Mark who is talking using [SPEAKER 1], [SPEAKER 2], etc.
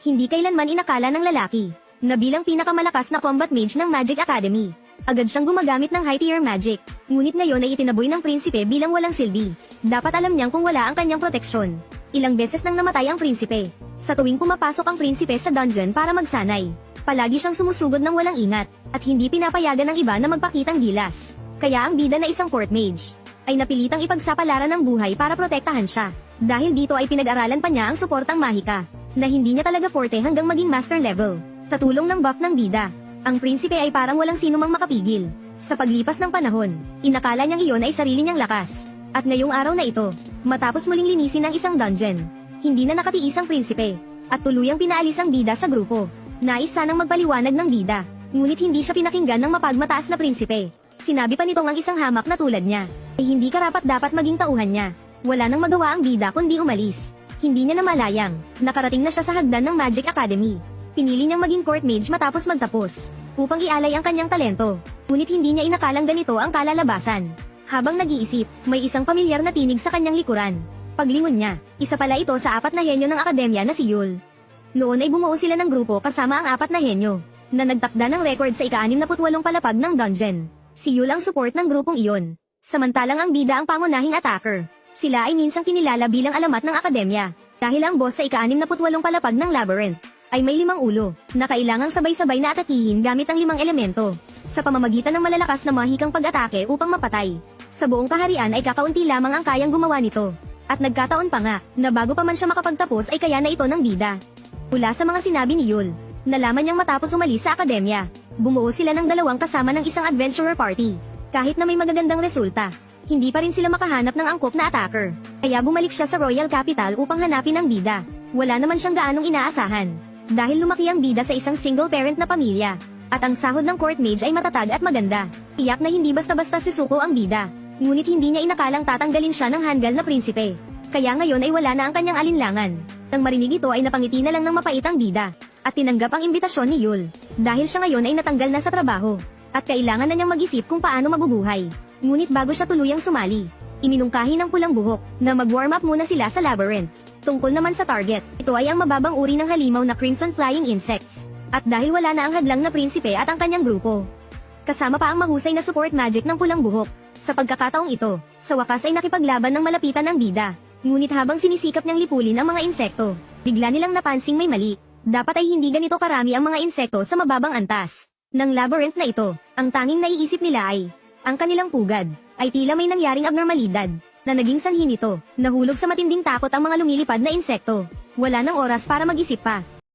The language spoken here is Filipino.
[SPEAKER 1] Hindi kailanman inakala ng lalaki na bilang pinakamalakas na combat mage ng Magic Academy, agad siyang gumagamit ng high-tier magic. Ngunit ngayon ay itinaboy ng prinsipe bilang walang silbi. Dapat alam niyang kung wala ang kanyang proteksyon. Ilang beses nang namatay ang prinsipe. Sa tuwing pumapasok ang prinsipe sa dungeon para magsanay, palagi siyang sumusugod ng walang ingat, at hindi pinapayagan ng iba na magpakitang gilas. Kaya ang bida na isang court mage ay napilitang ipagsapalaran ng buhay para protektahan siya. Dahil dito ay pinag-aralan pa niya ang suportang mahika, na hindi niya talaga forte hanggang maging master level. Sa tulong ng buff ng bida, ang prinsipe ay parang walang sino mang makapigil. Sa paglipas ng panahon, inakala niyang iyon ay sarili niyang lakas. At ngayong araw na ito, matapos muling linisin ang isang dungeon, hindi na nakatiis ang prinsipe, at tuluyang pinaalis ang bida sa grupo. Nais sanang magpaliwanag ng bida, ngunit hindi siya pinakinggan ng mapagmataas na prinsipe. Sinabi pa nitong ang isang hamak na tulad niya ay hindi karapat-dapat maging tauhan niya. Wala nang magawa ang bida kundi umalis. Hindi niya namalayang, nakarating na siya sa hagdan ng Magic Academy. Pinili niyang maging court mage matapos magtapos, upang ialay ang kanyang talento. Ngunit hindi niya inakalang ganito ang kalalabasan. Habang nag-iisip, may isang pamilyar na tinig sa kanyang likuran. Paglingon niya, isa pala ito sa 4 na henyo ng akademya na si Yul. Noon ay bumuo sila ng grupo kasama ang 4 na henyo, na nagtakda ng record sa ika-68 palapag ng dungeon. Si Yul ang support ng grupong iyon, samantalang ang bida ang pangunahing attacker. Sila ay minsang kinilala bilang alamat ng akademya, dahil ang boss sa ika-68 palapag ng labyrinth ay may 5 ulo, na kailangang sabay-sabay na atakihin gamit ang 5 elemento, sa pamamagitan ng malalakas na mahikang pag-atake upang mapatay. Sa buong kaharian ay kakaunti lamang ang kayang gumawa nito, at nagkataon pa nga, na bago pa man siya makapagtapos ay kaya na ito ng bida. Mula sa mga sinabi ni Yul, nalaman niyang matapos umalis sa akademya, bumuo sila ng 2 kasama ng isang adventurer party. Kahit na may magagandang resulta, hindi pa rin sila makahanap ng angkop na attacker. Kaya bumalik siya sa Royal Capital upang hanapin ang bida. Wala naman siyang gaanong inaasahan, dahil lumaki ang bida sa isang single-parent na pamilya, at ang sahod ng court mage ay matatag at maganda. Tiyak na hindi basta-basta sisuko ang bida, ngunit hindi niya inakalang tatanggalin siya ng handgal na prinsipe. Kaya ngayon ay wala na ang kanyang alinlangan. Nang marinig ito ay napangiti na lang ng mapait ang bida, at tinanggap ang imbitasyon ni Yul, dahil siya ngayon ay natanggal na sa trabaho, at kailangan na niyang mag-isip kung paano mabubuhay. Ngunit bago siya tuluyang sumali, iminungkahi ng pulang buhok na mag-warm up muna sila sa labyrinth. Tungkol naman sa target, ito ay ang mababang uri ng halimaw na Crimson Flying Insects. At dahil wala na ang hadlang na prinsipe at ang kanyang grupo, kasama pa ang mahusay na support magic ng pulang buhok. Sa pagkakataong ito, sa wakas ay nakipaglaban ng malapitan ng bida. Ngunit habang sinisikap niyang lipulin ang mga insekto, bigla nilang napansing may mali. Dapat ay hindi ganito karami ang mga insekto sa mababang antas ng labyrinth na ito. Ang tanging naiisip nila ay, ang kanilang pugad ay tila may nangyaring abnormalidad na naging sanhi nito. Nahulog sa matinding takot ang mga lumilipad na insekto. Wala nang oras para mag-isip pa.